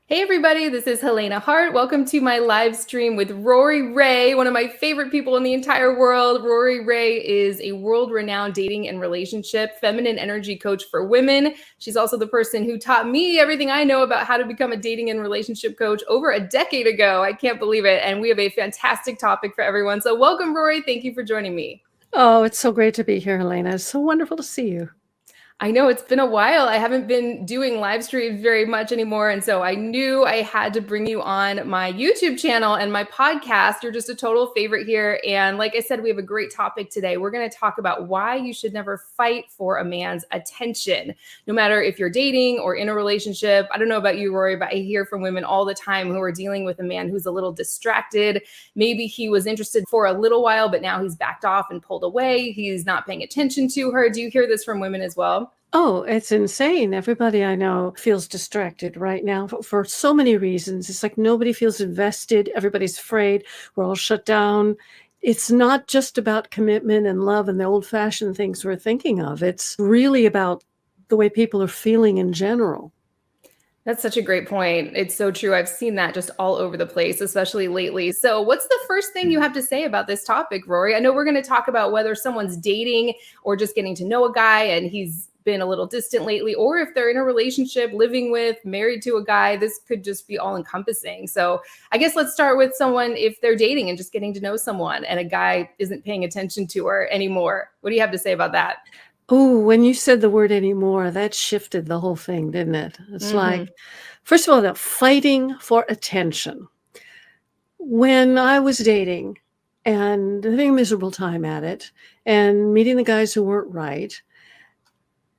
Hey everybody, this is Helena Hart. Welcome to my live stream with Raye, one of my favorite people in the entire world. Raye is a world-renowned dating and relationship feminine energy coach for women. She's also the person who taught me everything I know about how to become a dating and relationship coach over a decade ago. I can't believe it. And we have a fantastic topic for everyone. So welcome, Rori. Thank you for joining me. Oh, it's so great to be here, Helena. It's so wonderful to see you. I know it's been a while. I haven't been doing live streams very much anymore. And so I knew I had to bring you on my YouTube channel and my podcast. You're just a total favorite here. And like I said, we have a great topic today. We're going to talk about why you should never fight for a man's attention, no matter if you're dating or in a relationship. I don't know about you, Rori, but I hear from women all the time who are dealing with a man who's a little distracted. Maybe he was interested for a little while, but now he's backed off and pulled away. He's not paying attention to her. Do you hear this from women as well? Oh, it's insane. Everybody I know feels distracted right now for so many reasons. It's like nobody feels invested. Everybody's afraid. We're all shut down. It's not just about commitment and love and the old-fashioned things we're thinking of. It's really about the way people are feeling in general. That's such a great point. It's so true. I've seen that just all over the place, especially lately. So, what's the first thing you have to say about this topic, Rory? I know we're going to talk about whether someone's dating or just getting to know a guy and he's been a little distant lately, or if they're in a relationship, living with, married to a guy. This could just be all encompassing. So, I guess let's start with someone if they're dating and just getting to know someone and a guy isn't paying attention to her anymore. What do you have to say about that? Oh, when you said the word anymore, that shifted the whole thing, didn't it? It's like, Mm-hmm. first of all, the fighting for attention. When I was dating and having a miserable time at it and meeting the guys who weren't right,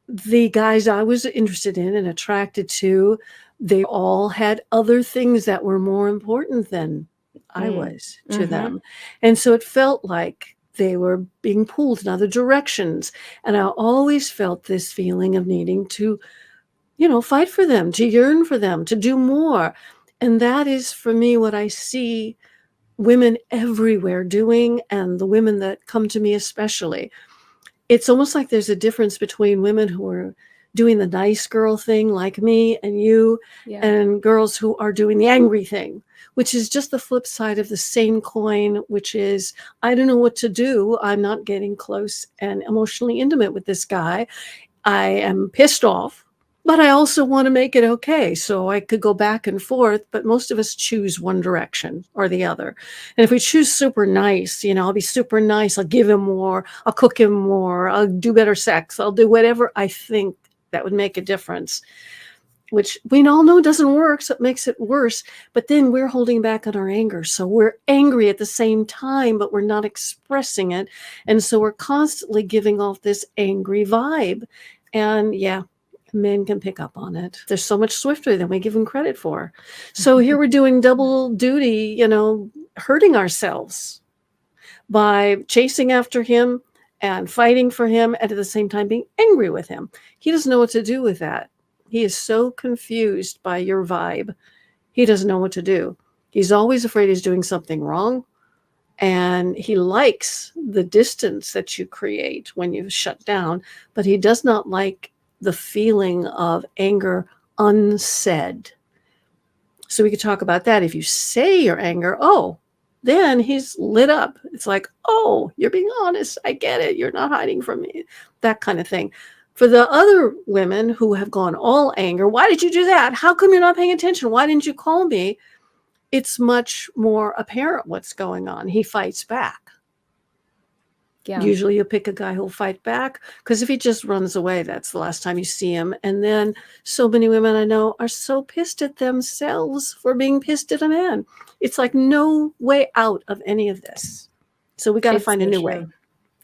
the guys I was interested in and attracted to, they all had other things that were more important than I was to Mm-hmm. them. And so it felt like they were being pulled in other directions. And I always felt this feeling of needing to, fight for them, to yearn for them, to do more. And that is for me what I see women everywhere doing, and the women that come to me especially. It's almost like there's a difference between women who are doing the nice girl thing like me and you, Yeah. and girls who are doing the angry thing, which is just the flip side of the same coin, which is, I don't know what to do. I'm not getting close and emotionally intimate with this guy. I am pissed off, but I also want to make it okay. So I could go back and forth, but most of us choose one direction or the other. And if we choose super nice, I'll be super nice. I'll give him more. I'll cook him more. I'll do better sex. I'll do whatever I think that would make a difference, which we all know doesn't work. So it makes it worse. But then we're holding back on our anger. So we're angry at the same time, but we're not expressing it. And so we're constantly giving off this angry vibe. And yeah, men can pick up on it. They're so much swifter than we give them credit for. So here we're doing double duty, hurting ourselves by chasing after him and fighting for him, and at the same time being angry with him. He doesn't know what to do with that. He is so confused by your vibe. He doesn't know what to do. He's always afraid he's doing something wrong. And he likes the distance that you create when you shut down, but he does not like the feeling of anger unsaid. So we could talk about that. If you say your anger, then he's lit up. It's like, oh, you're being honest. I get it. You're not hiding from me. That kind of thing. For the other women who have gone all anger, why did you do that? How come you're not paying attention? Why didn't you call me? It's much more apparent what's going on. He fights back. Yeah. Usually you pick a guy who'll fight back, because if he just runs away, that's the last time you see him. And then so many women I know are so pissed at themselves for being pissed at a man. It's like no way out of any of this. So we got to It's find a so new way. true.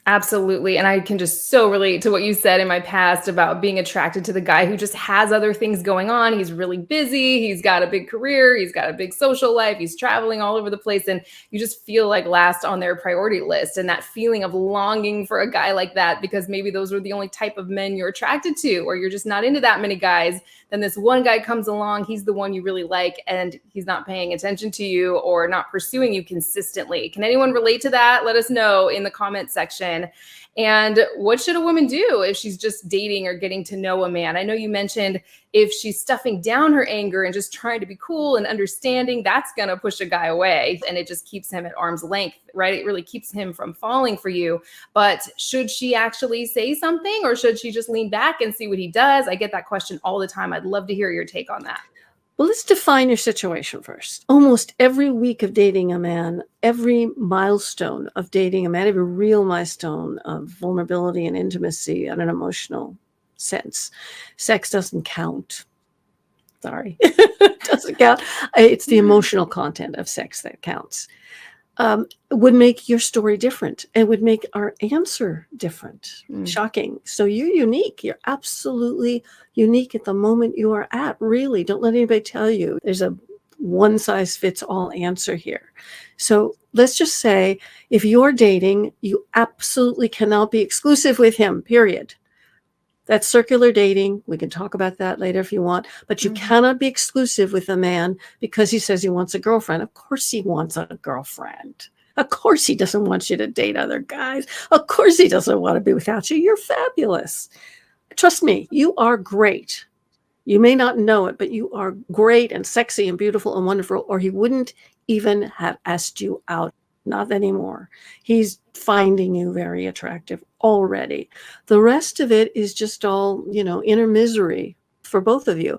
Absolutely. And I can just so relate to what you said in my past about being attracted to the guy who just has other things going on. He's really busy. He's got a big career. He's got a big social life. He's traveling all over the place. And you just feel like last on their priority list. And that feeling of longing for a guy like that, because maybe those are the only type of men you're attracted to, or you're just not into that many guys. Then this one guy comes along. He's the one you really like, and he's not paying attention to you or not pursuing you consistently. Can anyone relate to that? Let us know in the comment section. And what should a woman do if she's just dating or getting to know a man? I know you mentioned if she's stuffing down her anger and just trying to be cool and understanding, that's going to push a guy away and it just keeps him at arm's length, right? It really keeps him from falling for you. But should she actually say something, or should she just lean back and see what he does? I get that question all the time. I'd love to hear your take on that. Well, let's define your situation first. Almost every week of dating a man, every milestone of dating a man, every real milestone of vulnerability and intimacy on an emotional sense, sex doesn't count. Sorry, it doesn't count. It's the emotional content of sex that counts. Would make your story different. It would make our answer different. Shocking. So you're unique. You're absolutely unique at the moment you are at. Really, don't let anybody tell you there's a one size fits all answer here. So let's just say if you're dating, you absolutely cannot be exclusive with him, period. That's circular dating. We can talk about that later if you want, but you cannot be exclusive with a man because he says he wants a girlfriend. Of course he wants a girlfriend. Of course he doesn't want you to date other guys. Of course he doesn't want to be without you. You're fabulous. Trust me, you are great. You may not know it, but you are great and sexy and beautiful and wonderful, or he wouldn't even have asked you out. Not anymore. He's finding you very attractive already. The rest of it is just all, inner misery for both of you.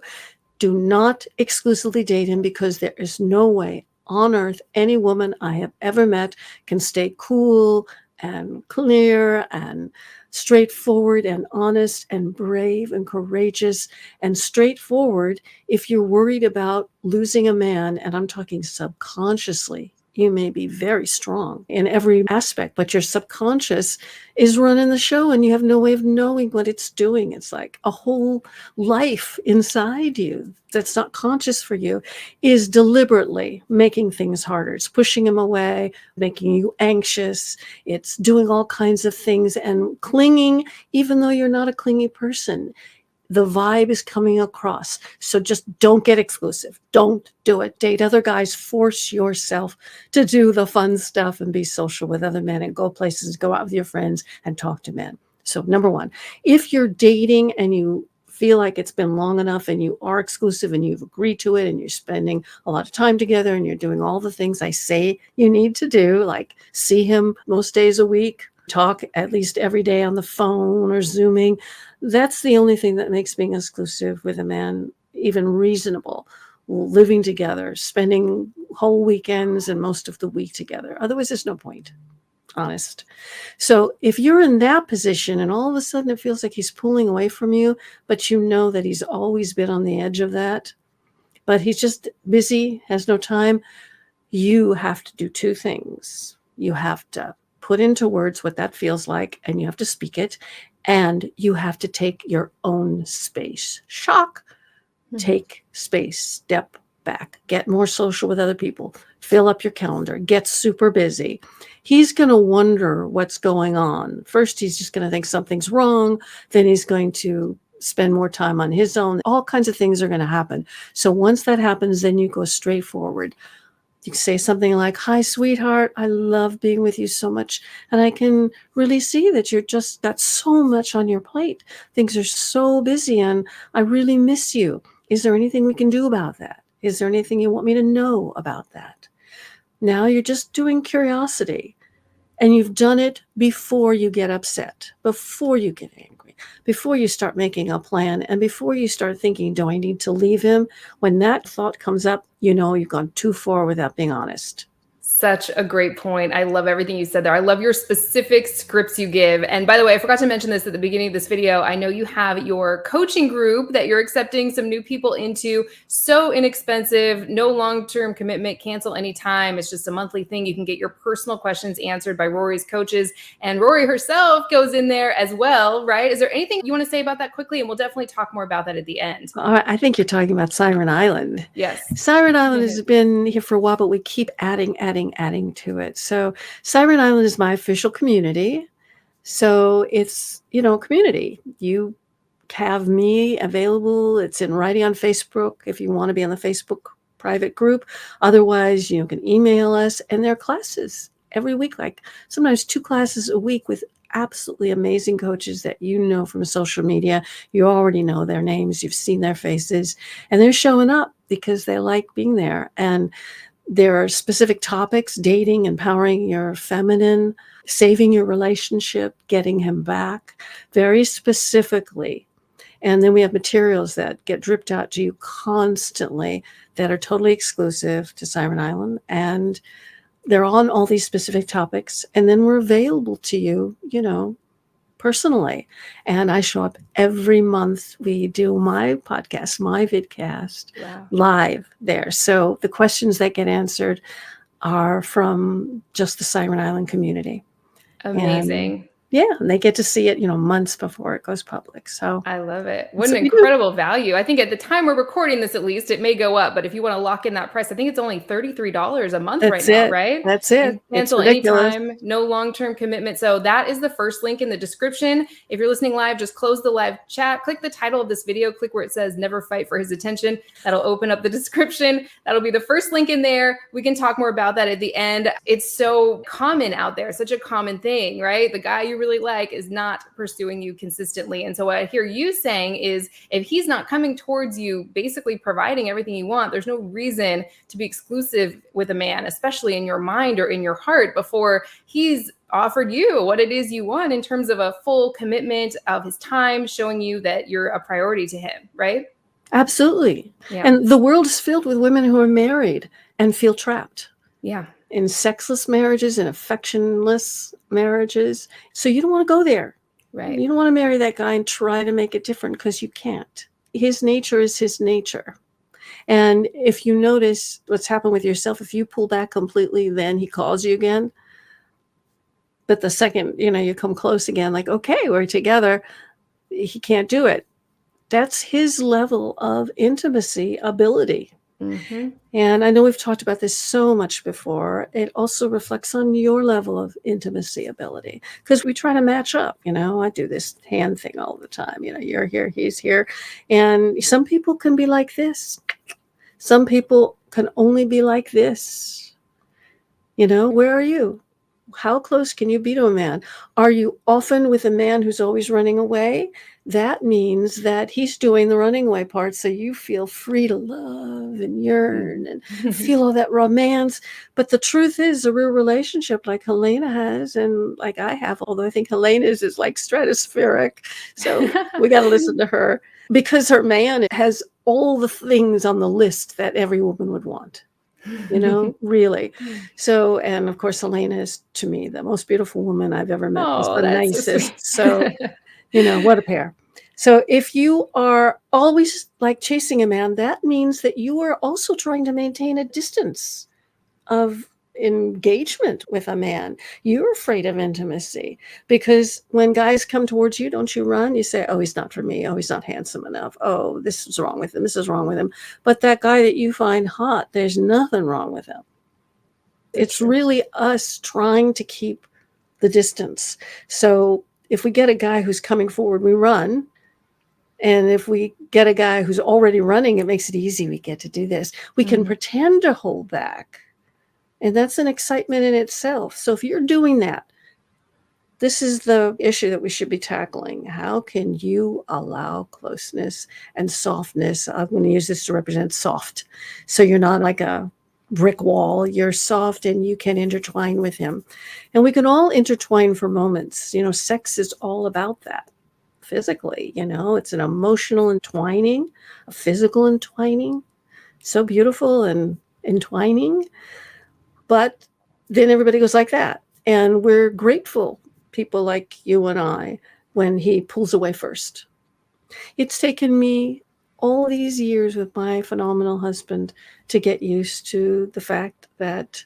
Do not exclusively date him, because there is no way on earth any woman I have ever met can stay cool and clear and straightforward and honest and brave and courageous and straightforward if you're worried about losing a man. And I'm talking subconsciously. You may be very strong in every aspect, but your subconscious is running the show and you have no way of knowing what it's doing. It's like a whole life inside you that's not conscious for you is deliberately making things harder. It's pushing him away, making you anxious. It's doing all kinds of things and clinging, even though you're not a clingy person. The vibe is coming across. So just don't get exclusive. Don't do it. Date other guys. Force yourself to do the fun stuff and be social with other men and go places, go out with your friends and talk to men. So number one, if you're dating and you feel like it's been long enough and you are exclusive and you've agreed to it and you're spending a lot of time together and you're doing all the things I say you need to do, like see him most days a week, talk at least every day on the phone or Zooming. That's the only thing that makes being exclusive with a man even reasonable. Living together, spending whole weekends and most of the week together. Otherwise, there's no point. Honest. So if you're in that position and all of a sudden it feels like he's pulling away from you, but you know that he's always been on the edge of that, but he's just busy, has no time, you have to do two things. You have to put into words what that feels like, and you have to speak it, and you have to take your own space. Shock. Take space, step back, get more social with other people, fill up your calendar, get super busy. He's going to wonder what's going on. First, he's just going to think something's wrong. Then he's going to spend more time on his own. All kinds of things are going to happen. So once that happens, then you go straight forward. You say something like, "Hi, sweetheart, I love being with you so much. And I can really see that you're just got so much on your plate. Things are so busy and I really miss you. Is there anything we can do about that? Is there anything you want me to know about that?" Now you're just doing curiosity. And you've done it before you get upset, before you get angry, before you start making a plan, and before you start thinking, do I need to leave him? When that thought comes up, you know you've gone too far without being honest. Such a great point. I love everything you said there. I love your specific scripts you give. And by the way, I forgot to mention this at the beginning of this video. I know you have your coaching group that you're accepting some new people into. So inexpensive, no long-term commitment, cancel anytime. It's just a monthly thing. You can get your personal questions answered by Rori's coaches. And Rori herself goes in there as well, right? Is there anything you want to say about that quickly? And we'll definitely talk more about that at the end. I think you're talking about Siren Island. Yes. Siren Island has been here for a while, but we keep adding to it. So Siren Island is my official community. So it's, community. You have me available. It's in writing on Facebook if you want to be on the Facebook private group. Otherwise, you can email us, and there are classes every week, like sometimes 2 classes a week with absolutely amazing coaches that you know from social media. You already know their names, you've seen their faces, and they're showing up because they like being there. And there are specific topics: dating, empowering your feminine, saving your relationship, getting him back, very specifically. And then we have materials that get dripped out to you constantly that are totally exclusive to Siren Island. And they're on all these specific topics. And then we're available to you, personally. And I show up every month. We do my podcast, my vidcast, Wow. live there. So the questions that get answered are from just the Siren Island community. And Amazing. yeah, and they get to see it, months before it goes public. So I love it. What so an we do. incredible value. I think at the time we're recording this, at least, it may go up, but if you want to lock in that price, I think it's only $33 a month right That's now, it. right? That's And it. It's cancel ridiculous. anytime, no long-term commitment. So that is the first link in the description. If you're listening live, just close the live chat, click the title of this video, click where it says "Never Fight for His Attention." That'll open up the description. That'll be the first link in there. We can talk more about that at the end. It's so common out there, such a common thing, right? The guy you really like is not pursuing you consistently. And so what I hear you saying is, if he's not coming towards you, basically providing everything you want, there's no reason to be exclusive with a man, especially in your mind or in your heart, before he's offered you what it is you want in terms of a full commitment of his time, showing you that you're a priority to him, right? Absolutely. Yeah. And the world is filled with women who are married and feel trapped. Yeah. In sexless marriages and affectionless marriages. So you don't want to go there. Right. You don't want to marry that guy and try to make it different, because you can't. His nature is his nature. And if you notice what's happened with yourself, if you pull back completely, then he calls you again. But the second, you come close again, like, okay, we're together, he can't do it. That's his level of intimacy ability. Mm-hmm. And I know we've talked about this so much before. It also reflects on your level of intimacy ability, because we try to match up. I do this hand thing all the time. You're here, he's here. And some people can be like this. Some people can only be like this. Where are you? How close can you be to a man? Are you often with a man who's always running away? That means that he's doing the running away part, so you feel free to love and yearn and feel all that romance. But the truth is, a real relationship like Helena has and like I have, although I think Helena's is like stratospheric, so we got to listen to her, because her man has all the things on the list that every woman would want. Really. So, and of course, Helena is, to me, the most beautiful woman I've ever met. Oh, The that's so nicest. sweet. So, what a pair. So if you are always like chasing a man, that means that you are also trying to maintain a distance of engagement with a man. You're afraid of intimacy, because when guys come towards you, don't you run? You say, oh, he's not for me. Oh, he's not handsome enough. Oh, this is wrong with him. This is wrong with him. But that guy that you find hot, there's nothing wrong with him. It's really us trying to keep the distance. So if we get a guy who's coming forward, we run. And if we get a guy who's already running, it makes it easy. We get to do this. We can pretend to hold back. And that's an excitement in itself. So if you're doing that, this is the issue that we should be tackling. How can you allow closeness and softness? I'm going to use this to represent soft. So you're not like a brick wall. You're soft and you can intertwine with him. And we can all intertwine for moments. Sex is all about that. Physically, it's an emotional entwining, a physical entwining. So beautiful and entwining. But then everybody goes like that. And we're grateful, people like you and I, when he pulls away first. It's taken me all these years with my phenomenal husband to get used to the fact that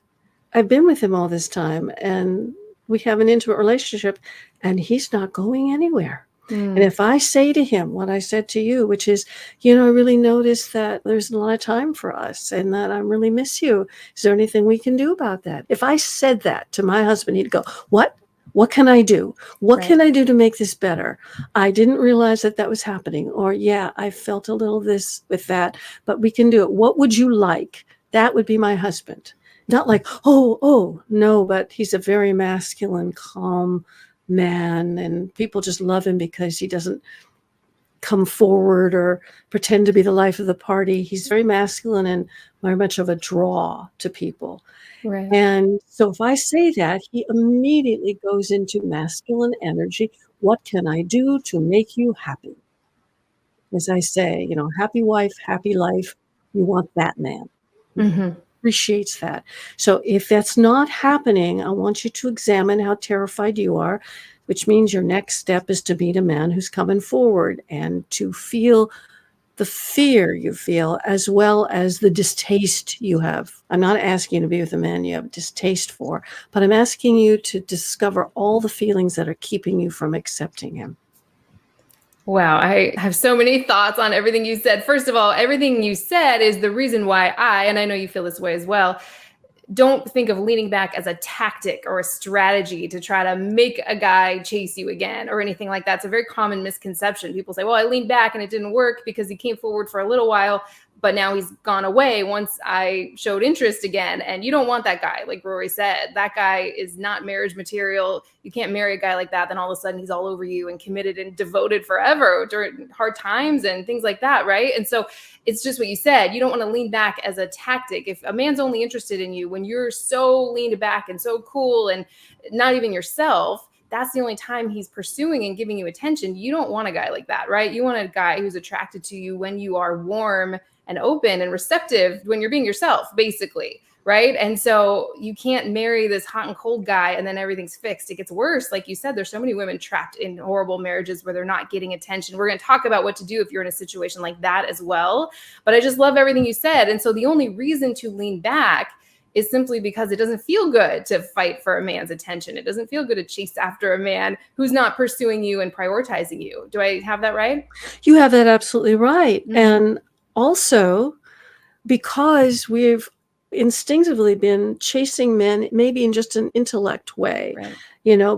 I've been with him all this time and we have an intimate relationship and he's not going anywhere. And if I say to him what I said to you, which is, I really noticed that there's a lot of time for us and that I really miss you. Is there anything we can do about that? If I said that to my husband, he'd go, what? What can I do? What can I do to make this better? I didn't realize that was happening. Or, yeah, I felt a little this with that, but we can do it. What would you like? That would be my husband. Not like, oh, no, but he's a very masculine, calm man, and people just love him because he doesn't come forward or pretend to be the life of the party. He's very masculine and very much of a draw to people. Right. And so if I say that, he immediately goes into masculine energy. What can I do to make you happy? As I say, happy wife, happy life. You want that man. Mm-hmm. Appreciates that. So if that's not happening, I want you to examine how terrified you are, which means your next step is to meet a man who's coming forward and to feel the fear you feel as well as the distaste you have. I'm not asking you to be with a man you have distaste for, but I'm asking you to discover all the feelings that are keeping you from accepting him. Wow, I have so many thoughts on everything you said. First of all, everything you said is the reason why and I know you feel this way as well, don't think of leaning back as a tactic or a strategy to try to make a guy chase you again or anything like that. It's a very common misconception. People say, well, I leaned back and it didn't work because he came forward for a little while, but now he's gone away once I showed interest again. And you don't want that guy. Like Rory said, that guy is not marriage material. You can't marry a guy like that. Then all of a sudden he's all over you and committed and devoted forever during hard times and things like that. Right. And so it's just what you said. You don't want to lean back as a tactic. If a man's only interested in you when you're so leaned back and so cool and not even yourself, that's the only time he's pursuing and giving you attention. You don't want a guy like that, right? You want a guy who's attracted to you when you are warm and open and receptive, when you're being yourself, basically. Right. And so you can't marry this hot and cold guy and then everything's fixed. It gets worse. Like you said, there's so many women trapped in horrible marriages where they're not getting attention. We're going to talk about what to do if you're in a situation like that as well. But I just love everything you said. And so the only reason to lean back is simply because it doesn't feel good to fight for a man's attention. It doesn't feel good to chase after a man who's not pursuing you and prioritizing you. Do I have that right? You have that absolutely right. Mm-hmm. And also, because we've instinctively been chasing men, maybe in just an intellect way, right.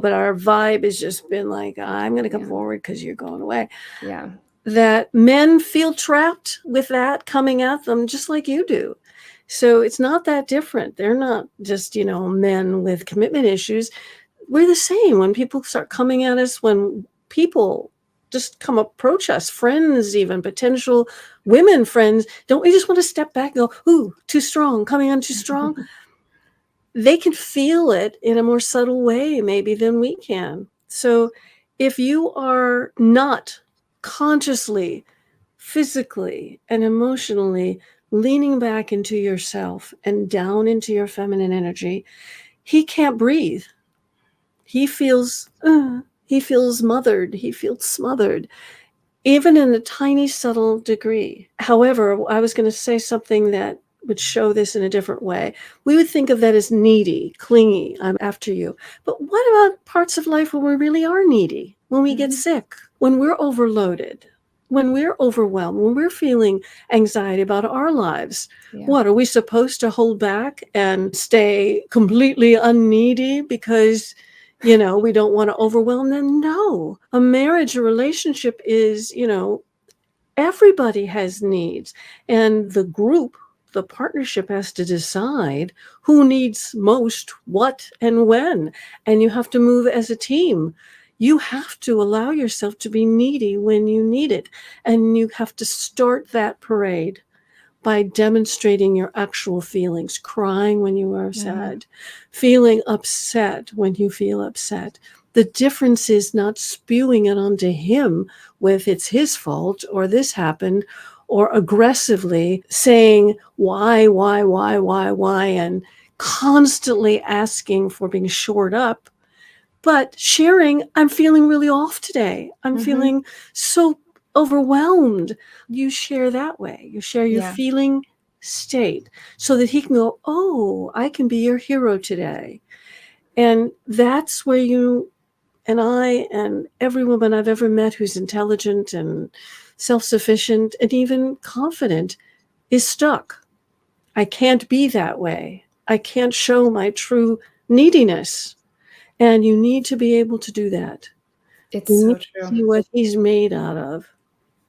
But our vibe has just been like, I'm going to come forward because you're going away. Yeah. That men feel trapped with that coming at them just like you do. So it's not that different. They're not just, men with commitment issues. We're the same. When people start coming at us, when people just come approach us, friends, even potential women friends, don't we just want to step back and go, ooh, too strong, coming on too strong? They can feel it in a more subtle way maybe than we can. So if you are not consciously, physically, and emotionally leaning back into yourself and down into your feminine energy, he can't breathe. He feels mothered. He feels smothered, even in a tiny, subtle degree. However, I was going to say something that would show this in a different way. We would think of that as needy, clingy, I'm after you. But what about parts of life when we really are needy? When we get sick, when we're overloaded, when we're overwhelmed, when we're feeling anxiety about our lives? What, are we supposed to hold back and stay completely unneedy because we don't want to overwhelm them? No. A marriage, a relationship is, everybody has needs. And the group, the partnership has to decide who needs most, what, and when. And you have to move as a team. You have to allow yourself to be needy when you need it. And you have to start that parade by demonstrating your actual feelings, crying when you are sad, feeling upset when you feel upset. The difference is not spewing it onto him with it's his fault or this happened, or aggressively saying why, and constantly asking for being shored up, but sharing, I'm feeling really off today. I'm feeling so overwhelmed. You share that way. You share your feeling state so that he can go, oh, I can be your hero today. And that's where you and I and every woman I've ever met who's intelligent and self-sufficient and even confident is stuck. I can't be that way. I can't show my true neediness. And you need to be able to do that. It's so true. See what he's made out of,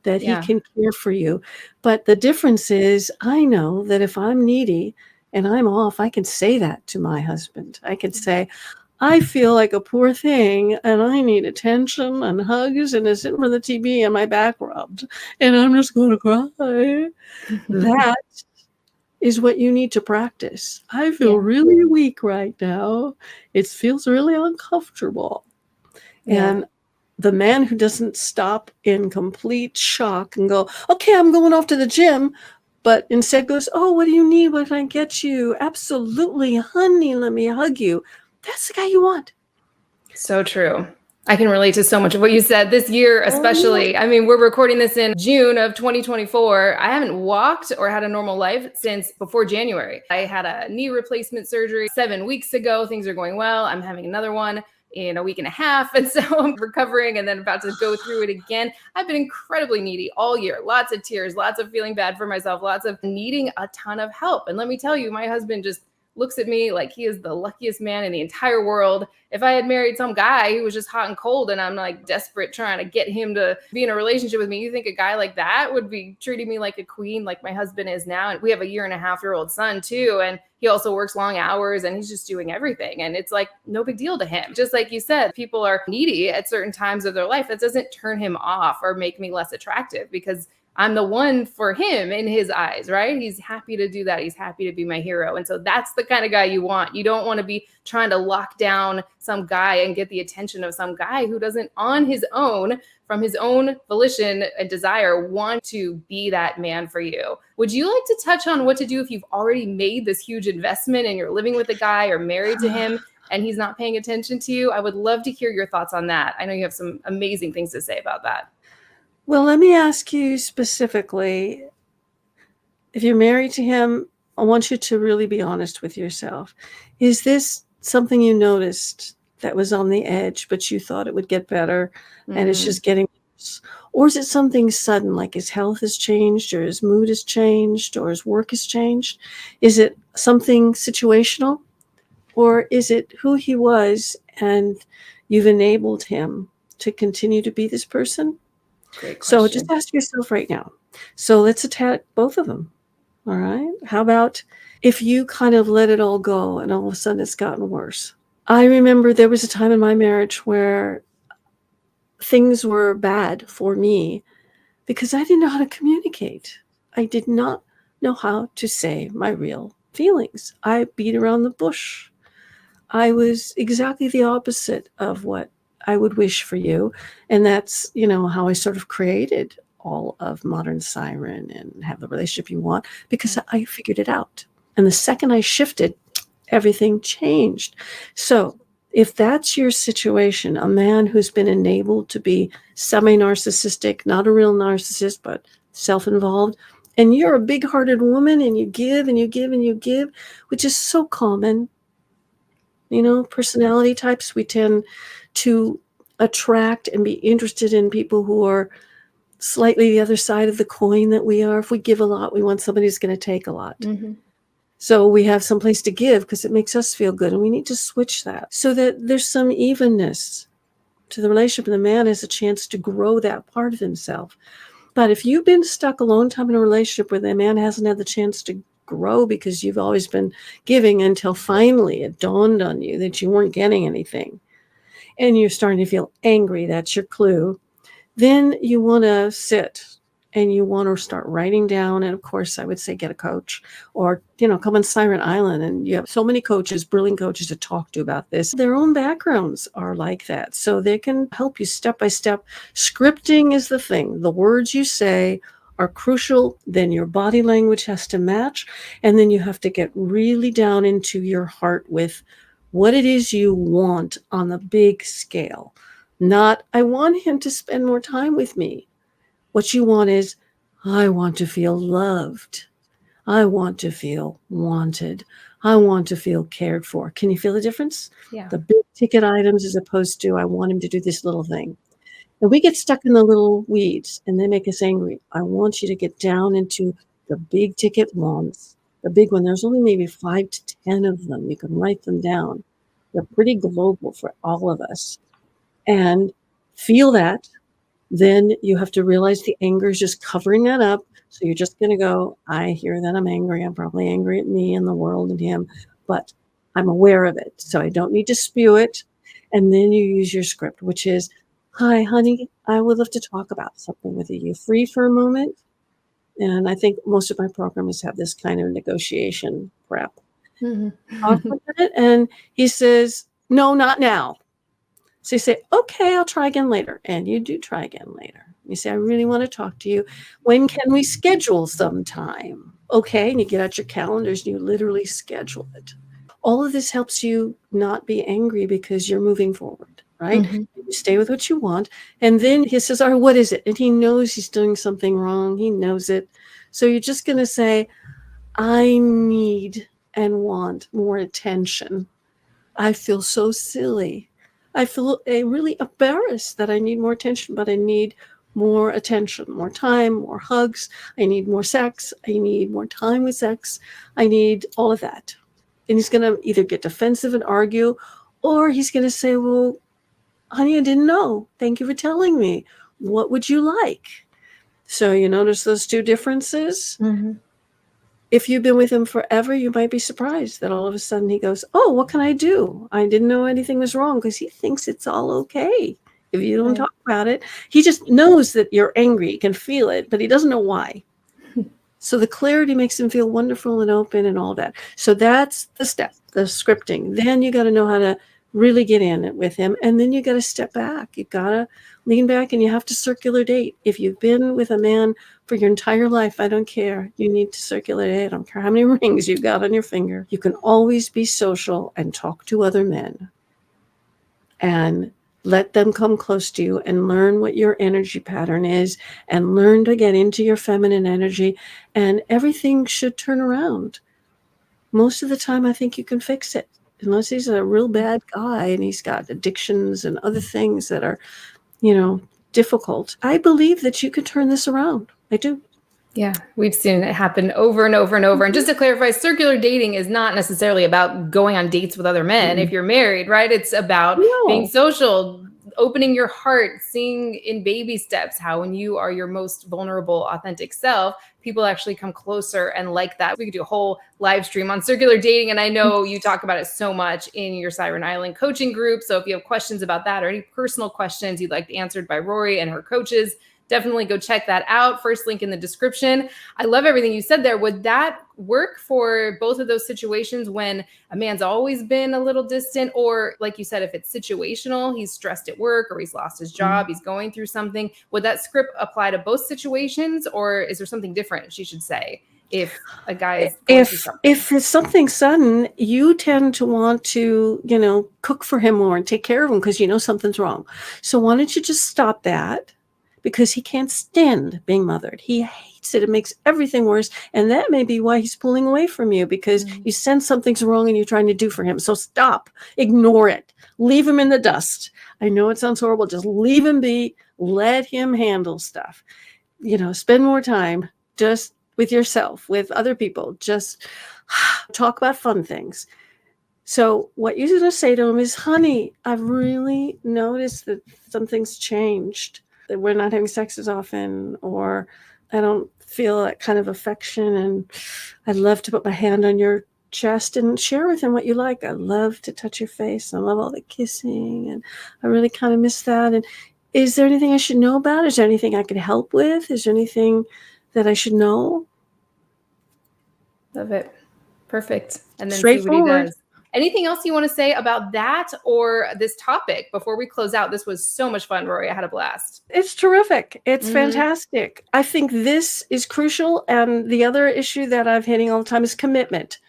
that he can care for you. But the difference is, I know that if I'm needy and I'm off, I can say that to my husband. I can say, I feel like a poor thing and I need attention and hugs and to sit in front of the TV and my back rubbed and I'm just going to cry. That is what you need to practice. I feel Yeah. really weak right now. It feels really uncomfortable. Yeah. And the man who doesn't stop in complete shock and go, okay, I'm going off to the gym, but instead goes, oh, what do you need? What can I get you? Absolutely, honey, let me hug you. That's the guy you want. So true. I can relate to so much of what you said this year, especially. I mean, we're recording this in June of 2024. I haven't walked or had a normal life since before January. I had a knee replacement surgery 7 weeks ago. Things are going well. I'm having another one in a week and a half. And so I'm recovering and then about to go through it again. I've been incredibly needy all year. Lots of tears, lots of feeling bad for myself, lots of needing a ton of help. And let me tell you, my husband just looks at me like he is the luckiest man in the entire world. If I had married some guy who was just hot and cold and I'm like desperate trying to get him to be in a relationship with me, you think a guy like that would be treating me like a queen like my husband is now? And we have a 1.5-year-old son too. And he also works long hours and he's just doing everything. And it's like no big deal to him. Just like you said, people are needy at certain times of their life. That doesn't turn him off or make me less attractive because I'm the one for him in his eyes, right? He's happy to do that. He's happy to be my hero. And so that's the kind of guy you want. You don't want to be trying to lock down some guy and get the attention of some guy who doesn't on his own, from his own volition and desire, want to be that man for you. Would you like to touch on what to do if you've already made this huge investment and you're living with a guy or married to him and he's not paying attention to you? I would love to hear your thoughts on that. I know you have some amazing things to say about that. Well, let me ask you specifically, if you're married to him, I want you to really be honest with yourself. Is this something you noticed that was on the edge, but you thought it would get better and it's just getting worse? Or is it something sudden, like his health has changed or his mood has changed or his work has changed? Is it something situational? Or is it who he was and you've enabled him to continue to be this person? Great question. So just ask yourself right now. So let's attack both of them. All right. How about if you kind of let it all go and all of a sudden it's gotten worse? I remember there was a time in my marriage where things were bad for me because I didn't know how to communicate. I did not know how to say my real feelings. I beat around the bush. I was exactly the opposite of what I would wish for you. And that's, how I sort of created all of Modern Siren and Have the Relationship You Want, because I figured it out. And the second I shifted, everything changed. So if that's your situation, a man who's been enabled to be semi-narcissistic, not a real narcissist, but self-involved, and you're a big-hearted woman and you give and you give and you give, which is so common. Personality types, we tend to attract and be interested in people who are slightly the other side of the coin that we are. If we give a lot, we want somebody who's going to take a lot. So we have some place to give because it makes us feel good, and we need to switch that so that there's some evenness to the relationship and the man has a chance to grow that part of himself. But if you've been stuck a long time in a relationship where the man hasn't had the chance to grow because you've always been giving until finally it dawned on you that you weren't getting anything and you're starting to feel angry, that's your clue, then you want to sit and you want to start writing down. And of course, I would say get a coach or, come on Siren Island. And you have so many coaches, brilliant coaches to talk to about this. Their own backgrounds are like that. So they can help you step by step. Scripting is the thing. The words you say are crucial. Then your body language has to match. And then you have to get really down into your heart with what it is you want on the big scale. Not, I want him to spend more time with me. What you want is, I want to feel loved. I want to feel wanted. I want to feel cared for. Can you feel the difference? Yeah. The big ticket items as opposed to, I want him to do this little thing. And we get stuck in the little weeds and they make us angry. I want you to get down into the big ticket ones. The big one, there's only maybe 5 to 10 of them. You can write them down. They're pretty global for all of us. And feel that. Then you have to realize the anger is just covering that up. So you're just going to go, I hear that I'm angry. I'm probably angry at me and the world and him. But I'm aware of it, so I don't need to spew it. And then you use your script, which is, hi, honey, I would love to talk about something with you. You free for a moment? And I think most of my programmers have this kind of negotiation prep. Talk for a minute, and he says, no, not now. So you say, okay, I'll try again later. And you do try again later. You say, I really want to talk to you. When can we schedule some time? Okay. And you get out your calendars and you literally schedule it. All of this helps you not be angry because you're moving forward, right? You stay with what you want. And then he says, all right, what is it? And he knows he's doing something wrong. He knows it. So you're just going to say, I need and want more attention. I feel so silly. I feel really embarrassed that I need more attention, but I need more attention, more time, more hugs. I need more sex. I need more time with sex. I need all of that. And he's going to either get defensive and argue, or he's going to say, well, honey, I didn't know. Thank you for telling me. What would you like? So you notice those two differences? If you've been with him forever, you might be surprised that all of a sudden he goes, oh, what can I do? I didn't know anything was wrong, because he thinks it's all okay if you don't talk about it. He just knows that you're angry. He can feel it, but he doesn't know why. So the clarity makes him feel wonderful and open and all that. So that's the step, the scripting. Then you got to know how to really get in it with him. And then you got to step back. You got to lean back, and you have to circular date. If you've been with a man for your entire life, I don't care. You need to circular date. I don't care how many rings you got on your finger. You can always be social and talk to other men and let them come close to you and learn what your energy pattern is and learn to get into your feminine energy, and everything should turn around. Most of the time, I think you can fix it, unless he's a real bad guy and he's got addictions and other things that are, difficult. I believe that you could turn this around. I do. Yeah, we've seen it happen over and over and over. And just to clarify, circular dating is not necessarily about going on dates with other men if you're married, right? It's about being social, opening your heart, seeing in baby steps how when you are your most vulnerable, authentic self, people actually come closer and like that. We could do a whole live stream on circular dating. And I know you talk about it so much in your Siren Island coaching group. So if you have questions about that or any personal questions you'd like answered by Rori and her coaches, definitely go check that out. First link in the description. I love everything you said there. Would that work for both of those situations when a man's always been a little distant, or like you said, if it's situational, he's stressed at work or he's lost his job, he's going through something, would that script apply to both situations, or is there something different she should say if a guy is going through something? If it's something sudden, you tend to want to, cook for him more and take care of him because something's wrong. So why don't you just stop that? Because he can't stand being mothered. He hates it. It makes everything worse. And that may be why he's pulling away from you, because you sense something's wrong and you're trying to do for him. So stop. Ignore it. Leave him in the dust. I know it sounds horrible. Just leave him be. Let him handle stuff. Spend more time just with yourself, with other people. Just talk about fun things. So what you're going to say to him is, honey, I've really noticed that something's changed. That we're not having sex as often, or I don't feel that kind of affection, and I'd love to put my hand on your chest and share with him what you like. I love to touch your face. I love all the kissing, and I really kind of miss that. And is there anything I should know about? Is there anything I could help with? Is there anything that I should know? Love it. Perfect. And then see what he does. Anything else you want to say about that or this topic before we close out? This was so much fun, Rori. I had a blast. It's terrific. It's fantastic. I think this is crucial. And the other issue that I'm hitting all the time is commitment.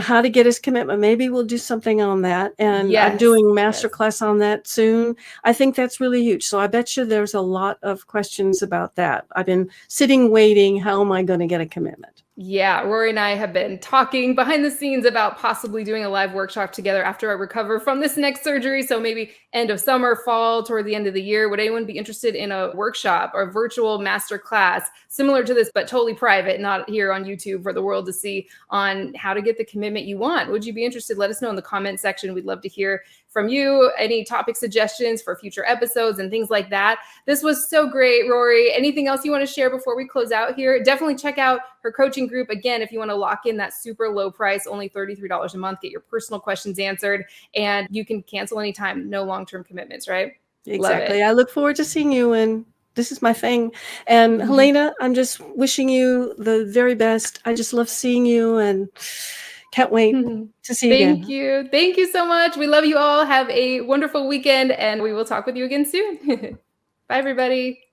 How to get his commitment. Maybe we'll do something on that. And I'm doing masterclass on that soon. I think that's really huge. So I bet you there's a lot of questions about that. I've been sitting, waiting. How am I going to get a commitment? Yeah, Rori and I have been talking behind the scenes about possibly doing a live workshop together after I recover from this neck surgery. So maybe end of summer, fall, toward the end of the year. Would anyone be interested in a workshop or virtual master class similar to this, but totally private, not here on YouTube for the world to see, on how to get the commitment you want? Would you be interested? Let us know in the comment section. We'd love to hear from you, any topic suggestions for future episodes and things like that. This was so great, Rori. Anything else you want to share before we close out here? Definitely check out her coaching group. Again, if you want to lock in that super low price, only $33 a month, get your personal questions answered, and you can cancel anytime. No long-term commitments, right? Exactly. I look forward to seeing you, and this is my thing. And Helena, I'm just wishing you the very best. I just love seeing you and can't wait to see you again. Thank you. Thank you so much. We love you all. Have a wonderful weekend, and we will talk with you again soon. Bye, everybody.